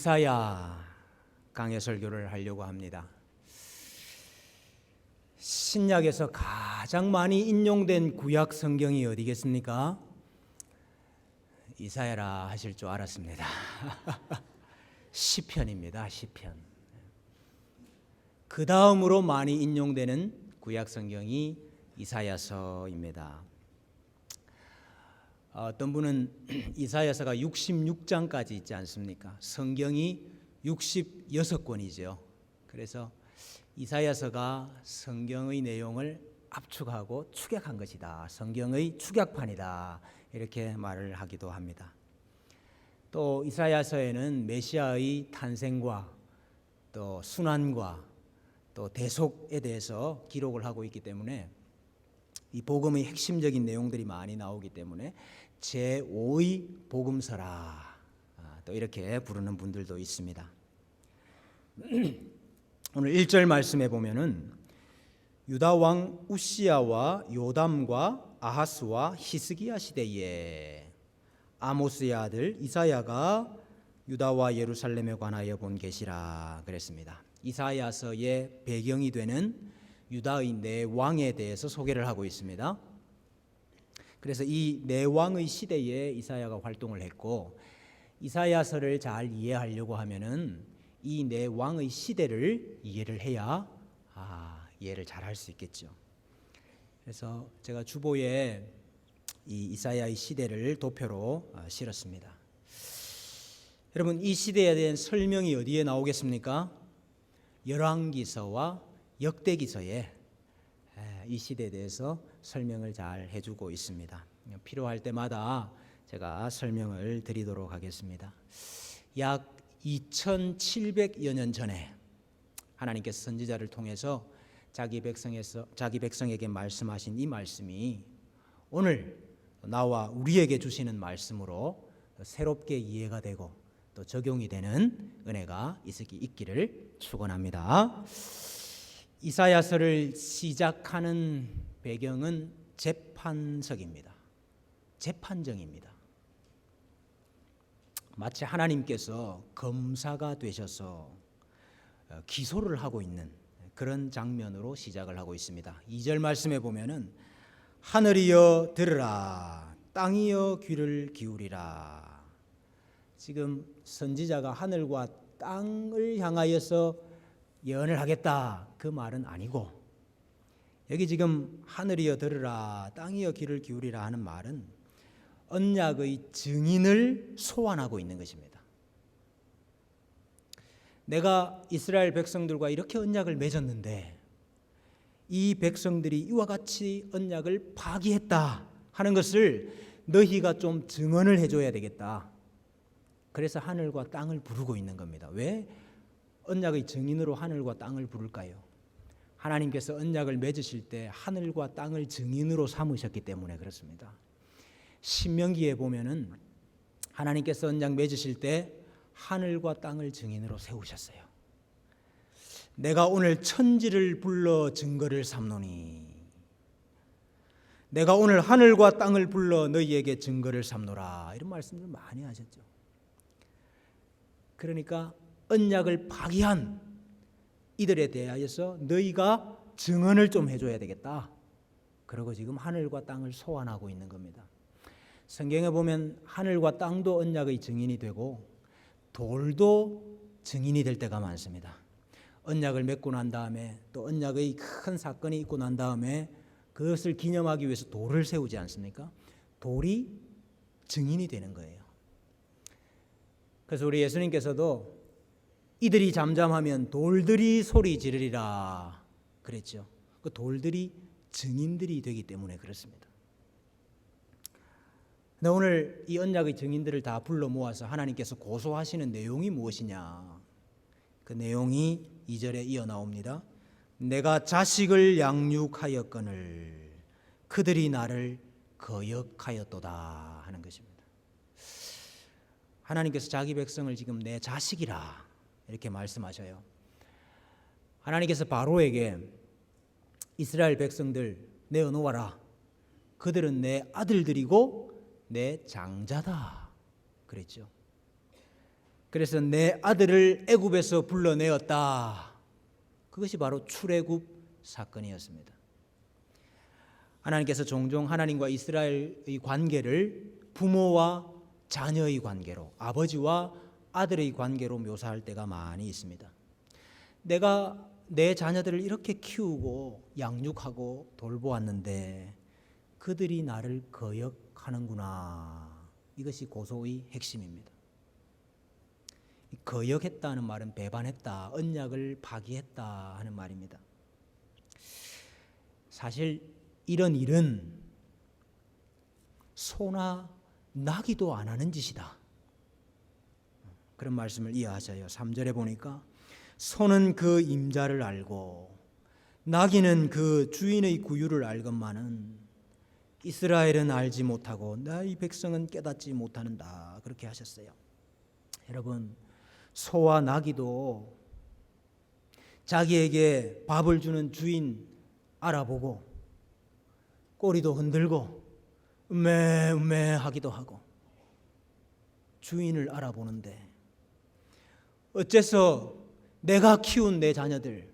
이사야 강해 설교를 하려고 합니다. 신약에서 가장 많이 인용된 구약 성경이 어디겠습니까? 이사야라 하실 줄 알았습니다. 시편입니다. 시편. 그 다음으로 많이 인용되는 구약 성경이 이사야서입니다. 어떤 분은 이사야서가 66장까지 있지 않습니까? 성경이 66권이죠. 그래서 이사야서가 성경의 내용을 압축하고 축약한 것이다. 성경의 축약판이다. 이렇게 말을 하기도 합니다. 또 이사야서에는 메시아의 탄생과 또 순환과 또 대속에 대해서 기록을 하고 있기 때문에 이 복음의 핵심적인 내용들이 많이 나오기 때문에 제5의 복음서라 또 이렇게 부르는 분들도 있습니다. 오늘 1절 말씀에 보면은 유다 왕 우시야와 요담과 아하스와 히스기야 시대에 아모스의 아들 이사야가 유다와 예루살렘에 관하여 본 계시라 그랬습니다. 이사야서의 배경이 되는 유다의 네 왕에 대해서 소개를 하고 있습니다. 그래서 이 네 왕의 시대에 이사야가 활동을 했고, 이사야서를 잘 이해하려고 하면은 이 네 왕의 시대를 이해를 해야 이해를 잘 할 수 있겠죠. 그래서 제가 주보에 이 이사야의 시대를 도표로 실었습니다. 여러분, 이 시대에 대한 설명이 어디에 나오겠습니까? 열왕기서와 역대기서에 이 시대에 대해서 설명을 잘 해주고 있습니다. 필요할 때마다 제가 설명을 드리도록 하겠습니다. 약 2700여 년 전에 하나님께서 선지자를 통해서 자기 백성에게 말씀하신 이 말씀이 오늘 나와 우리에게 주시는 말씀으로 새롭게 이해가 되고 또 적용이 되는 은혜가 있기를 축원합니다. 이사야서를 시작하는 배경은 재판석입니다. 재판정입니다. 마치 하나님께서 검사가 되셔서 기소를 하고 있는 그런 장면으로 시작을 하고 있습니다. 2절 말씀에 보면은 하늘이여 들으라, 땅이여 귀를 기울이라. 지금 선지자가 하늘과 땅을 향하여서 예언을 하겠다 그 말은 아니고, 여기 지금 하늘이여 들으라 땅이여 귀를 기울이라 하는 말은 언약의 증인을 소환하고 있는 것입니다. 내가 이스라엘 백성들과 이렇게 언약을 맺었는데 이 백성들이 이와 같이 언약을 파기했다 하는 것을 너희가 좀 증언을 해줘야 되겠다. 그래서 하늘과 땅을 부르고 있는 겁니다. 왜 언약의 증인으로 하늘과 땅을 부를까요? 하나님께서 언약을 맺으실 때 하늘과 땅을 증인으로 삼으셨기 때문에 그렇습니다. 신명기에 보면은 하나님께서 언약 맺으실 때 하늘과 땅을 증인으로 세우셨어요. 내가 오늘 천지를 불러 증거를 삼노니, 내가 오늘 하늘과 땅을 불러 너희에게 증거를 삼노라, 이런 말씀을 많이 하셨죠. 그러니까 언약을 파기한 이들에 대하여서 너희가 증언을 좀 해줘야 되겠다. 그리고 지금 하늘과 땅을 소환하고 있는 겁니다. 성경에 보면 하늘과 땅도 언약의 증인이 되고 돌도 증인이 될 때가 많습니다. 언약을 맺고 난 다음에 또 언약의 큰 사건이 있고 난 다음에 그것을 기념하기 위해서 돌을 세우지 않습니까? 돌이 증인이 되는 거예요. 그래서 우리 예수님께서도 이들이 잠잠하면 돌들이 소리 지르리라 그랬죠. 그 돌들이 증인들이 되기 때문에 그렇습니다. 근데 오늘 이 언약의 증인들을 다 불러 모아서 하나님께서 고소하시는 내용이 무엇이냐? 그 내용이 2절에 이어 나옵니다. 내가 자식을 양육하였거늘 그들이 나를 거역하였도다 하는 것입니다. 하나님께서 자기 백성을 지금 내 자식이라 이렇게 말씀하셔요. 하나님께서 바로에게 이스라엘 백성들 내어놓아라. 그들은 내 아들들이고 내 장자다 그랬죠. 그래서 내 아들을 애굽에서 불러내었다. 그것이 바로 출애굽 사건이었습니다. 하나님께서 종종 하나님과 이스라엘의 관계를 부모와 자녀의 관계로, 아버지와 아들의 관계로 묘사할 때가 많이 있습니다. 내가 내 자녀들을 이렇게 키우고 양육하고 돌보았는데 그들이 나를 거역하는구나. 이것이 고소의 핵심입니다. 거역했다는 말은 배반했다, 언약을 파기했다 하는 말입니다. 사실 이런 일은 소나 나기도 안 하는 짓이다. 그런 말씀을 이해하셔요. 3절에 보니까 소는 그 임자를 알고 나귀는 그 주인의 구유를 알건만은 이스라엘은 알지 못하고 나의 백성은 깨닫지 못하는다. 그렇게 하셨어요. 여러분, 소와 나귀도 자기에게 밥을 주는 주인 알아보고 꼬리도 흔들고 음메 하기도 하고 주인을 알아보는데 어째서 내가 키운 내 자녀들,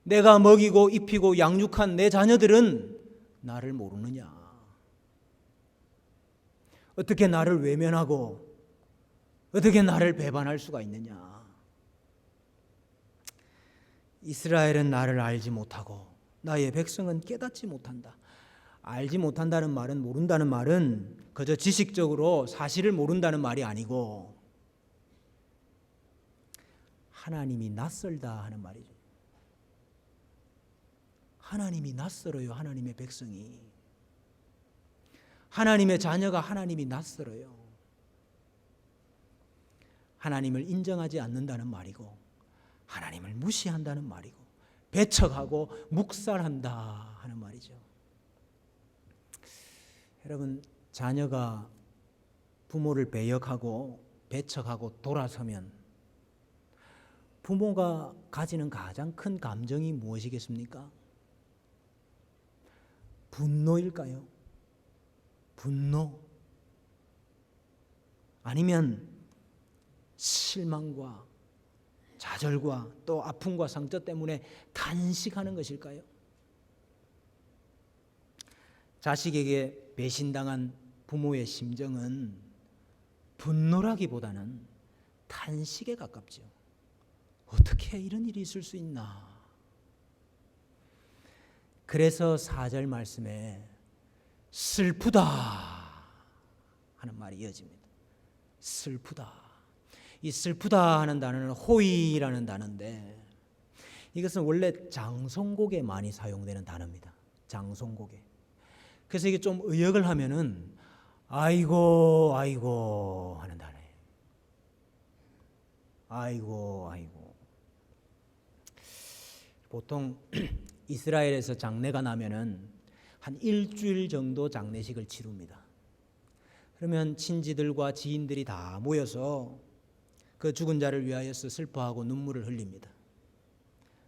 내가 먹이고 입히고 양육한 내 자녀들은 나를 모르느냐? 어떻게 나를 외면하고 어떻게 나를 배반할 수가 있느냐? 이스라엘은 나를 알지 못하고 나의 백성은 깨닫지 못한다. 알지 못한다는 말은, 모른다는 말은 그저 지식적으로 사실을 모른다는 말이 아니고 하나님이 낯설다 하는 말이죠. 하나님이 낯설어요. 하나님의 백성이, 하나님의 자녀가 하나님이 낯설어요. 하나님을 인정하지 않는다는 말이고 하나님을 무시한다는 말이고 배척하고 묵살한다 하는 말이죠. 여러분, 자녀가 부모를 배역하고 배척하고 돌아서면 부모가 가지는 가장 큰 감정이 무엇이겠습니까? 분노일까요? 분노? 아니면 실망과 좌절과 또 아픔과 상처 때문에 탄식하는 것일까요? 자식에게 배신당한 부모의 심정은 분노라기보다는 탄식에 가깝죠. 어떻게 이런 일이 있을 수 있나? 그래서 4절 말씀에 슬프다 하는 말이 이어집니다. 슬프다. 이 슬프다 하는 단어는 호의라는 단어인데 이것은 원래 장송곡에 많이 사용되는 단어입니다. 장송곡에. 그래서 이게 좀 의역을 하면은 아이고 아이고 하는 단어예요. 아이고 아이고. 보통 이스라엘에서 장례가 나면은 한 일주일 정도 장례식을 치릅니다. 그러면 친지들과 지인들이 다 모여서 그 죽은 자를 위하여서 슬퍼하고 눈물을 흘립니다.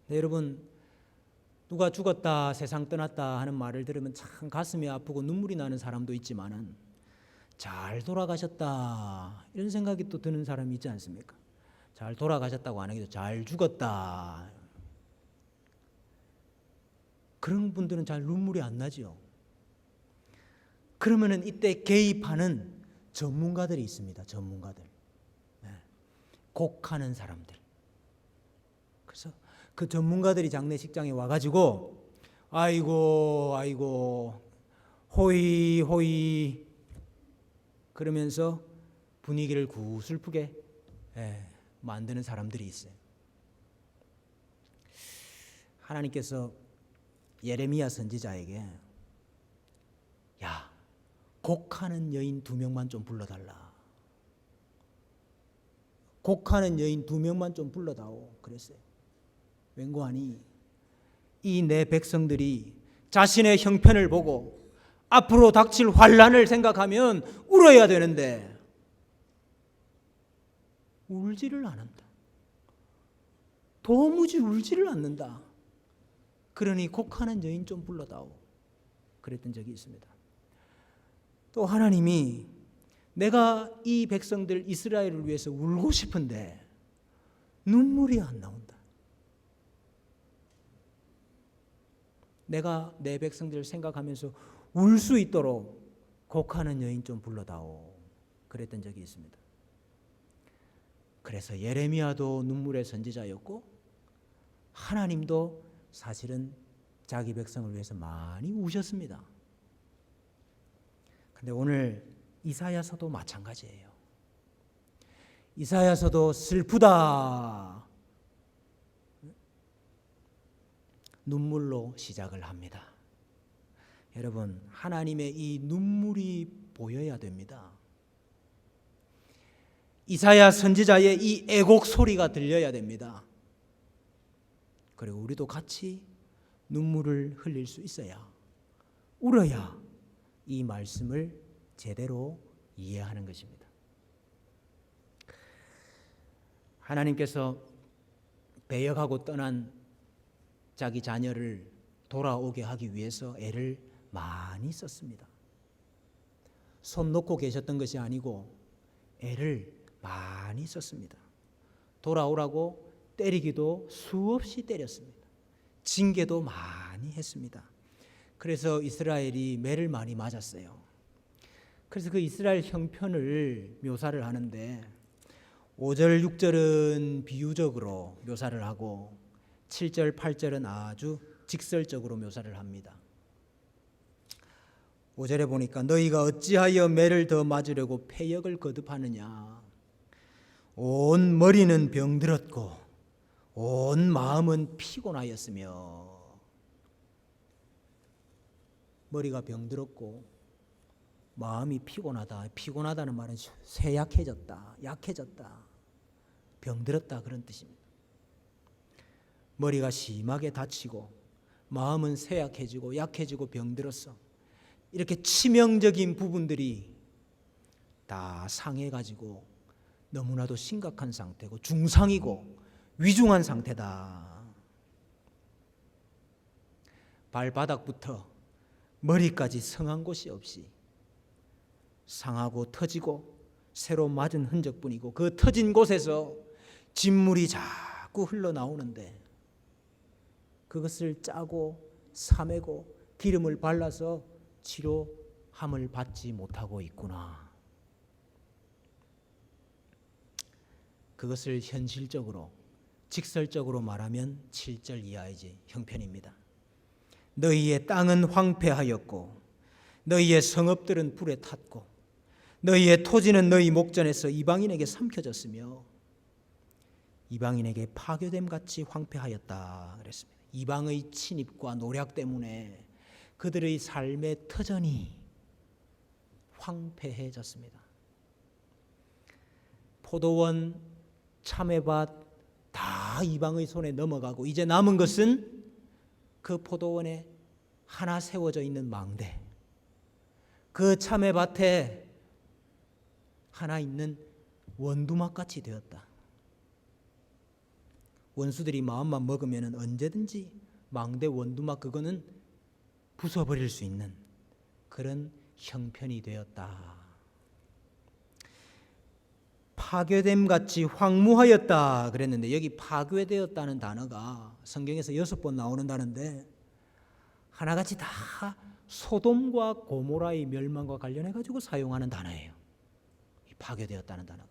네, 여러분, 누가 죽었다, 세상 떠났다 하는 말을 들으면 참 가슴이 아프고 눈물이 나는 사람도 있지만은 잘 돌아가셨다 이런 생각이 또 드는 사람이 있지 않습니까? 잘 돌아가셨다고 안 하기도 잘 죽었다. 그런 분들은 잘 눈물이 안 나죠. 그러면은 이때 개입하는 전문가들이 있습니다. 전문가들. 곡하는 사람들. 그래서 그 전문가들이 장례식장에 와가지고 아이고 아이고 호이 호이 그러면서 분위기를 구슬프게 만드는 사람들이 있어요. 하나님께서 예레미야 선지자에게 야, 곡하는 여인 2명만 좀 불러달라. 곡하는 여인 2명만 좀 불러다오 그랬어요. 왠고하니 이 내 백성들이 자신의 형편을 보고 앞으로 닥칠 환난을 생각하면 울어야 되는데 울지를 않는다. 도무지 울지를 않는다. 그러니 곡하는 여인 좀 불러다오 그랬던 적이 있습니다. 또 하나님이 내가 이 백성들 이스라엘을 위해서 울고 싶은데 눈물이 안 나온다. 내가 내 백성들을 생각하면서 울 수 있도록 곡하는 여인 좀 불러다오. 그랬던 적이 있습니다. 그래서 예레미야도 눈물의 선지자였고 하나님도 사실은 자기 백성을 위해서 많이 우셨습니다. 근데 오늘 이사야서도 마찬가지예요. 이사야서도 슬프다. 눈물로 시작을 합니다. 여러분, 하나님의 이 눈물이 보여야 됩니다. 이사야 선지자의 이 애곡 소리가 들려야 됩니다. 그리고 우리도 같이 눈물을 흘릴 수 있어야, 울어야 이 말씀을 제대로 이해하는 것입니다. 하나님께서 배역하고 떠난 자기 자녀를 돌아오게 하기 위해서 애를 많이 썼습니다. 손 놓고 계셨던 것이 아니고 애를 많이 썼습니다. 돌아오라고 때리기도 수없이 때렸습니다. 징계도 많이 했습니다. 그래서 이스라엘이 매를 많이 맞았어요. 그래서 그 이스라엘 형편을 묘사를 하는데 5절, 6절은 비유적으로 묘사를 하고 7절, 8절은 아주 직설적으로 묘사를 합니다. 5절에 보니까 너희가 어찌하여 매를 더 맞으려고 패역을 거듭하느냐. 온 머리는 병들었고 온 마음은 피곤하였으며. 머리가 병들었고 마음이 피곤하다. 피곤하다는 말은 쇠약해졌다, 약해졌다, 병들었다 그런 뜻입니다. 머리가 심하게 다치고 마음은 쇠약해지고 약해지고 병들었어. 이렇게 치명적인 부분들이 다 상해가지고 너무나도 심각한 상태고 중상이고 위중한 상태다. 발바닥부터 머리까지 성한 곳이 없이 상하고 터지고 새로 맞은 흔적뿐이고 그 터진 곳에서 진물이 자꾸 흘러나오는데 그것을 짜고 사매고 기름을 발라서 치료함을 받지 못하고 있구나. 그것을 현실적으로 직설적으로 말하면 7절 이하의 형편입니다. 너희의 땅은 황폐하였고 너희의 성읍들은 불에 탔고 너희의 토지는 너희 목전에서 이방인에게 삼켜졌으며 이방인에게 파괴됨 같이 황폐하였다 그랬습니다. 이방의 침입과 노략 때문에 그들의 삶의 터전이 황폐해졌습니다. 포도원, 참외밭 다 이방의 손에 넘어가고 이제 남은 것은 그 포도원에 하나 세워져 있는 망대, 그 참외밭에 하나 있는 원두막같이 되었다. 원수들이 마음만 먹으면 언제든지 망대 원두막 그거는 부숴버릴 수 있는 그런 형편이 되었다. 파괴됨 같이 황무하였다 그랬는데 여기 파괴되었다는 단어가 성경에서 6번 나오는다는데 하나같이 다 소돔과 고모라의 멸망과 관련해 가지고 사용하는 단어예요. 파괴되었다는 단어가.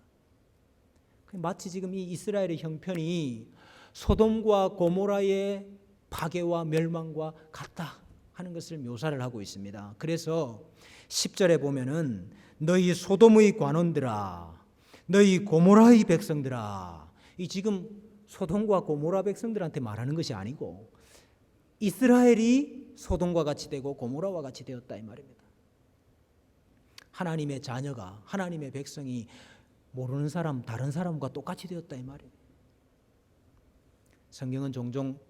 마치 지금 이 이스라엘의 형편이 소돔과 고모라의 파괴와 멸망과 같다 하는 것을 묘사를 하고 있습니다. 그래서 10절에 보면은 너희 소돔의 관원들아, 너희 고모라의 백성들아, 이 지금 소돔과 고모라 백성들한테 말하는 것이 아니고 이스라엘이 소돔과 같이 되고 고모라와 같이 되었다 이 말입니다. 하나님의 자녀가, 하나님의 백성이 모르는 사람, 다른 사람과 똑같이 되었다 이 말이에요. 성경은 종종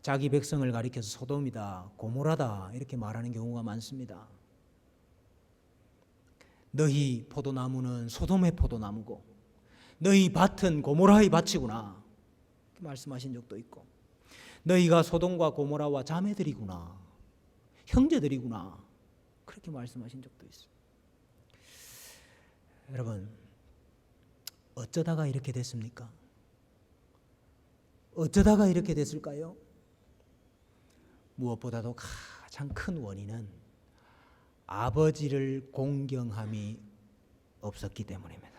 자기 백성을 가리켜서 소돔이다, 고모라다 이렇게 말하는 경우가 많습니다. 너희 포도나무는 소돔의 포도나무고 너희 밭은 고모라의 밭이구나 이렇게 말씀하신 적도 있고 너희가 소돔과 고모라와 자매들이구나, 형제들이구나 그렇게 말씀하신 적도 있어요. 여러분, 어쩌다가 이렇게 됐습니까? 어쩌다가 이렇게 됐을까요? 무엇보다도 가장 큰 원인은 아버지를 공경함이 없었기 때문입니다.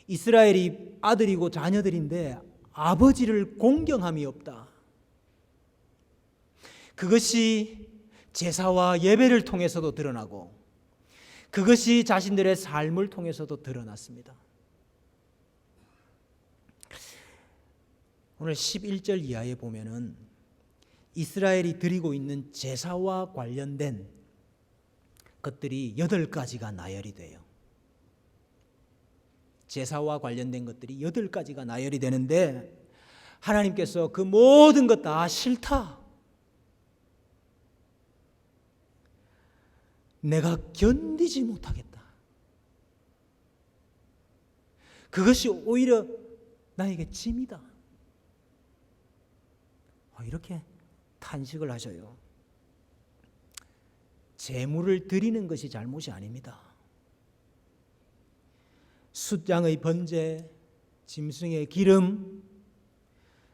이스라엘이 아들이고 자녀들인데 아버지를 공경함이 없다. 그것이 제사와 예배를 통해서도 드러나고 그것이 자신들의 삶을 통해서도 드러났습니다. 오늘 11절 이하에 보면은 이스라엘이 드리고 있는 제사와 관련된 것들이 8가지가 나열이 돼요. 제사와 관련된 것들이 8가지가 나열이 되는데 하나님께서 그 모든 것 다 싫다. 내가 견디지 못하겠다. 그것이 오히려 나에게 짐이다. 이렇게 탄식을 하셔요. 제물을 드리는 것이 잘못이 아닙니다. 숫양의 번제, 짐승의 기름,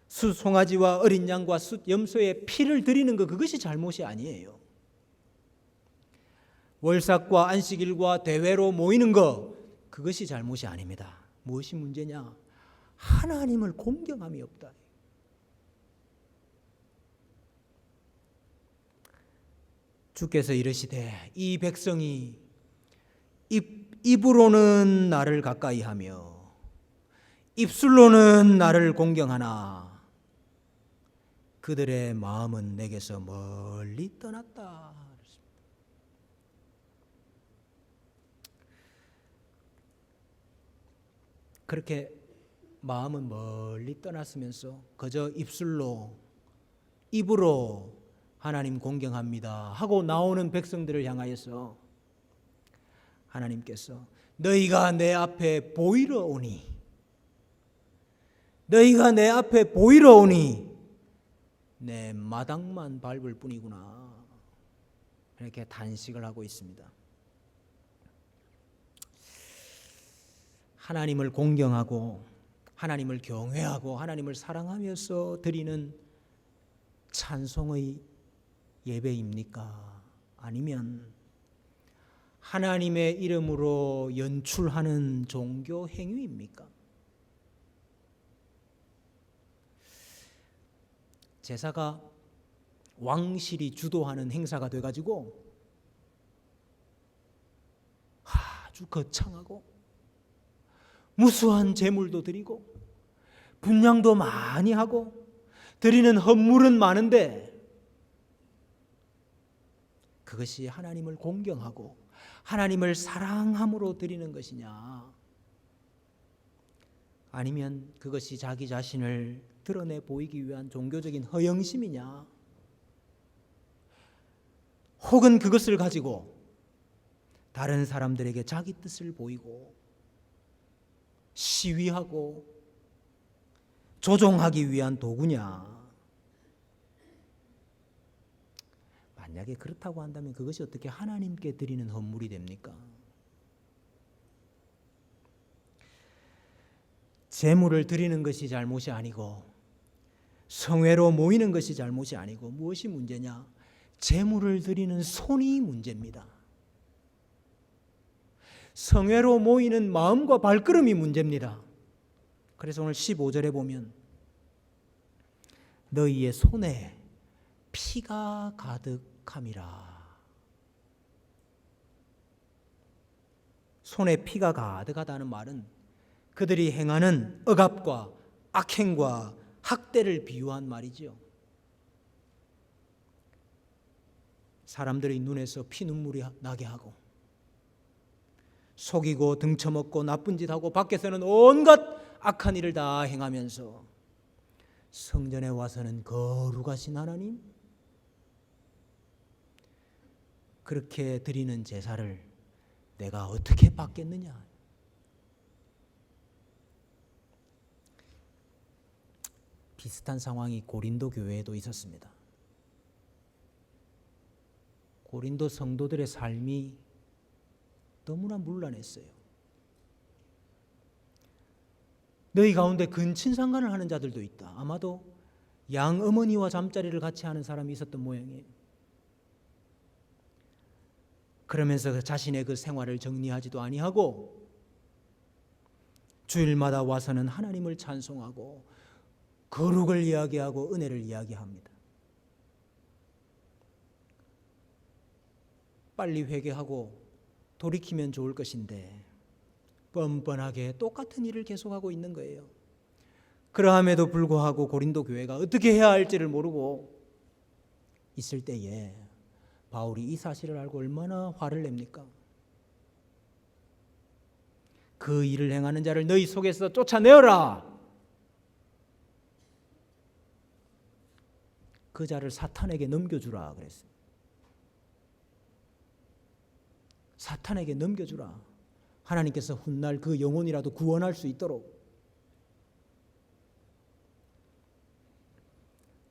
숫 송아지와 어린 양과 숫 염소의 피를 드리는 것, 그것이 잘못이 아니에요. 월삭과 안식일과 대회로 모이는 것, 그것이 잘못이 아닙니다. 무엇이 문제냐? 하나님을 공경함이 없다. 주께서 이르시되 이 백성이 입으로는 나를 가까이하며 입술로는 나를 공경하나 그들의 마음은 내게서 멀리 떠났다. 그렇게 마음은 멀리 떠났으면서 그저 입으로 하나님 공경합니다 하고 나오는 백성들을 향하여서 하나님께서 너희가 내 앞에 보이러 오니 내 마당만 밟을 뿐이구나, 이렇게 단식을 하고 있습니다. 하나님을 공경하고 하나님을 경외하고 하나님을 사랑하면서 드리는 찬송의 예배입니까? 아니면 하나님의 이름으로 연출하는 종교 행위입니까? 제사가 왕실이 주도하는 행사가 돼가지고 아주 거창하고 무수한 제물도 드리고 분향도 많이 하고 드리는 헌물은 많은데 그것이 하나님을 공경하고 하나님을 사랑함으로 드리는 것이냐, 아니면 그것이 자기 자신을 드러내 보이기 위한 종교적인 허영심이냐, 혹은 그것을 가지고 다른 사람들에게 자기 뜻을 보이고 시위하고 조종하기 위한 도구냐. 만약에 그렇다고 한다면 그것이 어떻게 하나님께 드리는 헌물이 됩니까? 제물을 드리는 것이 잘못이 아니고 성회로 모이는 것이 잘못이 아니고 무엇이 문제냐? 제물을 드리는 손이 문제입니다. 성회로 모이는 마음과 발걸음이 문제입니다. 그래서 오늘 15절에 보면 너희의 손에 피가 가득함이라. 손에 피가 가득하다는 말은 그들이 행하는 억압과 악행과 학대를 비유한 말이지요. 사람들의 눈에서 피눈물이 나게 하고 속이고 등쳐먹고 나쁜 짓 하고 밖에서는 온갖 악한 일을 다 행하면서 성전에 와서는 거룩하신 하나님, 그렇게 드리는 제사를 내가 어떻게 받겠느냐. 비슷한 상황이 고린도 교회에도 있었습니다. 고린도 성도들의 삶이 너무나 문란했어요. 너희 가운데 근친상간을 하는 자들도 있다. 아마도 양 어머니와 잠자리를 같이 하는 사람이 있었던 모양이에요. 그러면서 자신의 그 생활을 정리하지도 아니하고 주일마다 와서는 하나님을 찬송하고 거룩을 이야기하고 은혜를 이야기합니다. 빨리 회개하고 돌이키면 좋을 것인데 뻔뻔하게 똑같은 일을 계속하고 있는 거예요. 그러함에도 불구하고 고린도 교회가 어떻게 해야 할지를 모르고 있을 때에 바울이 이 사실을 알고 얼마나 화를 냅니까? 그 일을 행하는 자를 너희 속에서 쫓아내어라. 그 자를 사탄에게 넘겨주라 그랬어요. 사탄에게 넘겨주라. 하나님께서 훗날 그 영혼이라도 구원할 수 있도록.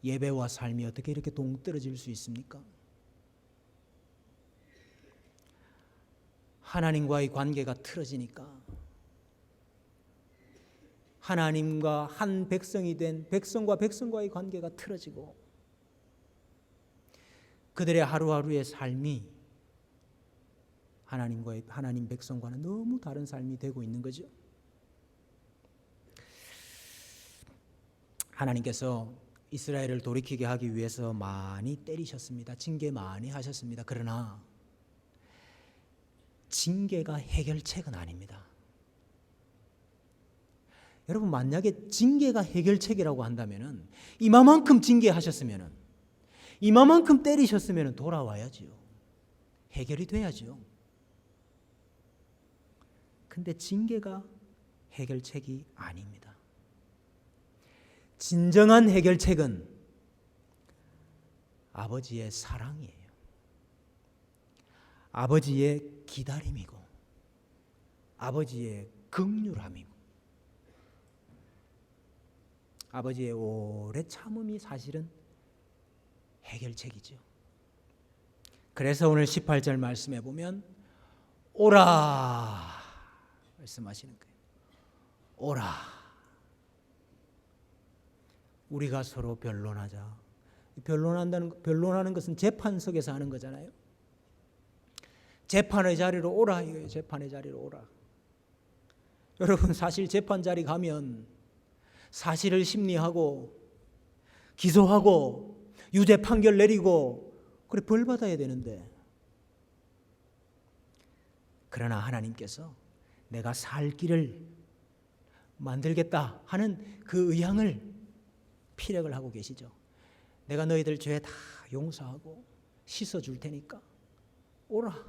예배와 삶이 어떻게 이렇게 동떨어질 수 있습니까? 하나님과의 관계가 틀어지니까 하나님과 한 백성이 된 백성과 백성과의 관계가 틀어지고 그들의 하루하루의 삶이 하나님 백성과는 너무 다른 삶이 되고 있는 거죠. 하나님께서 이스라엘을 돌이키게 하기 위해서 많이 때리셨습니다. 징계 많이 하셨습니다. 그러나 징계가 해결책은 아닙니다. 여러분, 만약에 징계가 해결책이라고 한다면은 이만큼 징계하셨으면은 이만큼 때리셨으면은 돌아와야지요. 해결이 돼야지요. 근데 징계가 해결책이 아닙니다. 진정한 해결책은 아버지의 사랑이에요. 아버지의 기다림이고 아버지의 긍휼함이고 아버지의 오래 참음이 사실은 해결책이죠. 그래서 오늘 18절 말씀해 보면 오라 말씀하시는 거예요. 오라. 우리가 서로 변론하자. 변론하는 것은 재판석에서 하는 거잖아요. 재판의 자리로 오라 이거예요. 재판의 자리로 오라. 여러분, 사실 재판 자리 가면 사실을 심리하고 기소하고 유죄 판결 내리고 그래 벌 받아야 되는데, 그러나 하나님께서 내가 살 길을 만들겠다 하는 그 의향을 피력을 하고 계시죠. 내가 너희들 죄 다 용서하고 씻어줄 테니까 오라.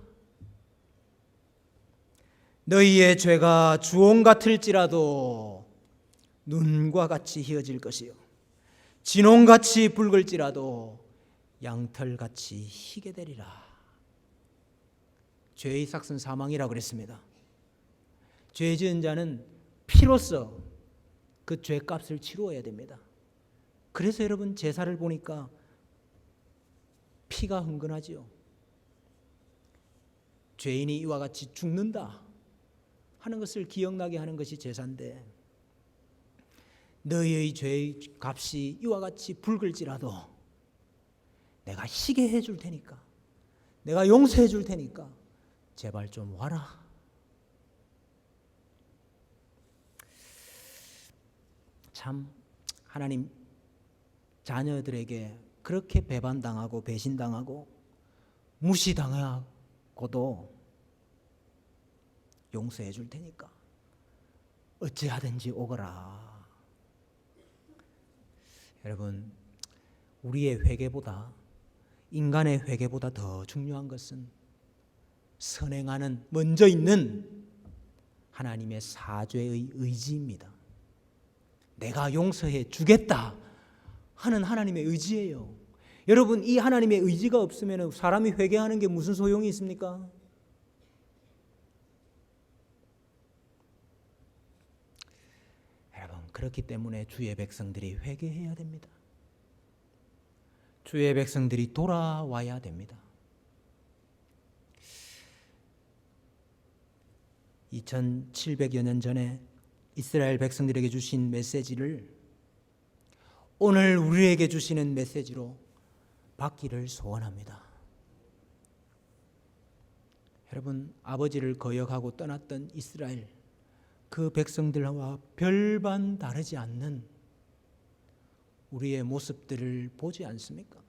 너희의 죄가 주홍 같을지라도 눈과 같이 희어질 것이요 진홍같이 붉을지라도 양털같이 희게 되리라. 죄의 삭은 사망이라고 그랬습니다. 죄 지은 자는 피로써 그 죄값을 치루어야 됩니다. 그래서 여러분, 제사를 보니까 피가 흥건하지요. 죄인이 이와 같이 죽는다 하는 것을 기억나게 하는 것이 제사인데, 너희의 죄의 값이 이와 같이 붉을지라도 내가 희게 해줄 테니까, 내가 용서해 줄 테니까 제발 좀 와라. 참 하나님 자녀들에게 그렇게 배반당하고 배신당하고 무시당하고도 용서해 줄 테니까 어찌하든지 오거라. 여러분, 우리의 회개보다, 인간의 회개보다 더 중요한 것은 선행하는, 먼저 있는 하나님의 사죄의 의지입니다. 내가 용서해 주겠다 하는 하나님의 의지예요. 여러분, 이 하나님의 의지가 없으면 사람이 회개하는 게 무슨 소용이 있습니까? 여러분, 그렇기 때문에 주의 백성들이 회개해야 됩니다. 주의 백성들이 돌아와야 됩니다. 2700여 년 전에 이스라엘 백성들에게 주신 메시지를 오늘 우리에게 주시는 메시지로 받기를 소원합니다. 여러분, 아버지를 거역하고 떠났던 이스라엘, 그 백성들과 별반 다르지 않는 우리의 모습들을 보지 않습니까?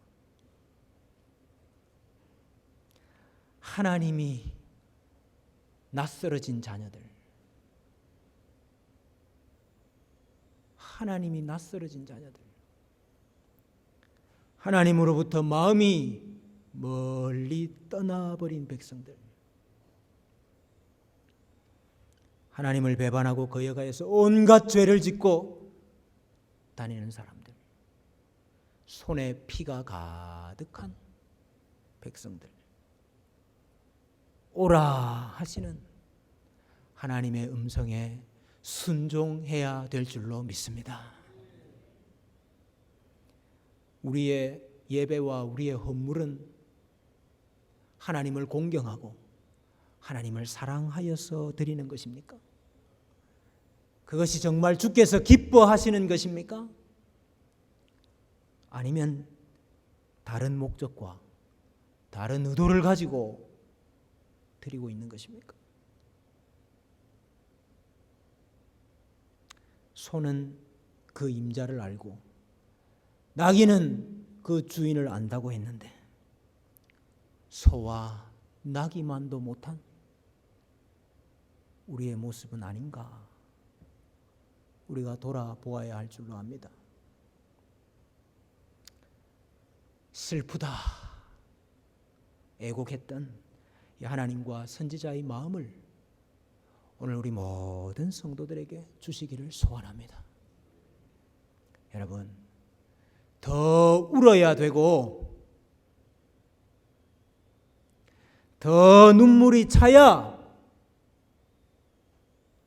하나님이 낯설어진 자녀들, 하나님이 낯설어진 자녀들, 하나님으로부터 마음이 멀리 떠나버린 백성들, 하나님을 배반하고 거역하여서 온갖 죄를 짓고 다니는 사람들, 손에 피가 가득한 백성들, 오라 하시는 하나님의 음성에 순종해야 될 줄로 믿습니다. 우리의 예배와 우리의 헌물은 하나님을 공경하고 하나님을 사랑하여서 드리는 것입니까? 그것이 정말 주께서 기뻐하시는 것입니까? 아니면 다른 목적과 다른 의도를 가지고 드리고 있는 것입니까? 소는 그 임자를 알고 나귀는 그 주인을 안다고 했는데 소와 나귀만도 못한 우리의 모습은 아닌가 우리가 돌아보아야 할 줄로 압니다. 슬프다 애곡했던 하나님과 선지자의 마음을 오늘 우리 모든 성도들에게 주시기를 소원합니다. 여러분, 더 울어야 되고 더 눈물이 차야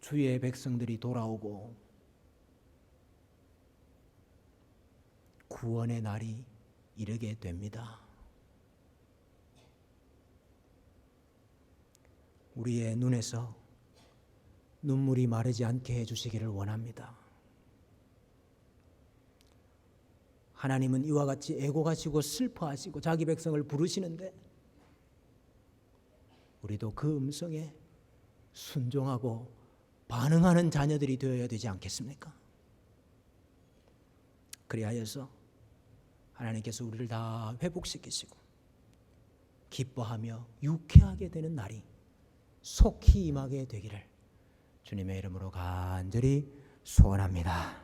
주의 백성들이 돌아오고 구원의 날이 이르게 됩니다. 우리의 눈에서 눈물이 마르지 않게 해주시기를 원합니다. 하나님은 이와 같이 애곡하시고 슬퍼하시고 자기 백성을 부르시는데 우리도 그 음성에 순종하고 반응하는 자녀들이 되어야 되지 않겠습니까? 그리하여서 하나님께서 우리를 다 회복시키시고 기뻐하며 유쾌하게 되는 날이 속히 임하게 되기를 주님의 이름으로 간절히 소원합니다.